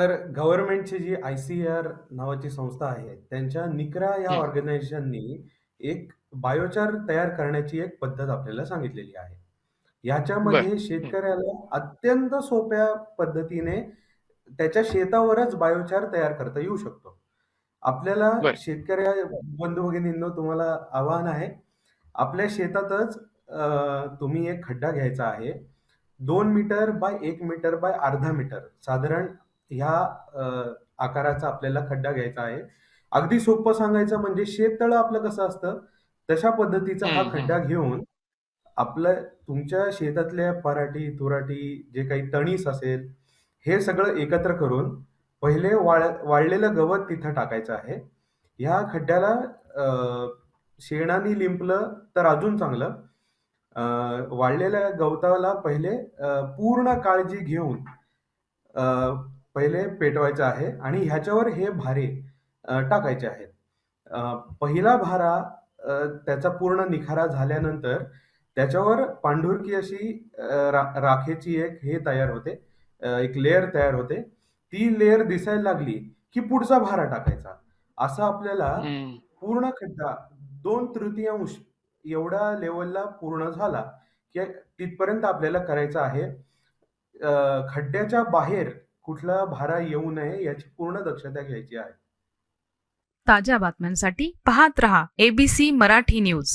तर गव्हर्नमेंटची जी आय-सी-आर नावाची संस्था आहे, त्यांच्या निकरा या हं. ऑर्गनायझेशननी एक बायोचार तयार करण्याची एक पद्धत आपल्याला सांगितलेली आहे. बरं. याच्यामध्ये हं. शेतकऱ्याला अत्यंत सोप्या पद्धतीने त्याच्या शेतावरच बायोचार तयार करता येऊ शकतो. आपल्याला बरं. शेतकऱ्या बंधू-भगिनींनो तुम्हाला आवाहन आहे, आपल्या शेतातच तुम्ही एक खड्डा घ्यायचा आहे. 2 मीटर बाय 1 मीटर बाय अर्धा मीटर साधारण ह्या अ, आकाराचा आपल्याला खड्डा घ्यायचा आहे. अगदी सोपं सांगायचं म्हणजे शेततळं आपलं कसं असतं, तशा पद्धतीचा हा हं, हं. खड्डा घेऊन आपलं तुमच्या शेतातल्या पराटी, तुराटी जे काही तणीस असेल, हे सगळं एकत्र करून पहिले वाळलेलं गवत तिथं टाकायचं आहे. ह्या खड्ड्याला अ, शेणाने लिंपलं तर अजून चांगलं. अ, वाळलेल्या गवताला पहिले पूर्ण काळजी घेऊन अ, पहिले पेटवायचं आहे आणि ह्याच्यावर हे भारे टाकायचे आहेत. पहिला भारा त्याचा पूर्ण निखारा झाल्यानंतर त्याच्यावर पांढुरकी अशी राखेची एक हे तयार होते. एक लेयर तयार होते. ती लेयर दिसायला लागली, की पुढचा भारा टाकायचा. असं आपल्याला हं. पूर्ण खड्डा 2/3 एवढ्या लेव्हलला पूर्ण झाला, की तिथपर्यंत आपल्याला करायचं आहे. खड्ड्याच्या बाहेर कुठला भारा येऊ नये याची पूर्ण दक्षता घ्यायची आहे. ताज्या बातम्यांसाठी पाहत रहा ABC मराठी न्यूज.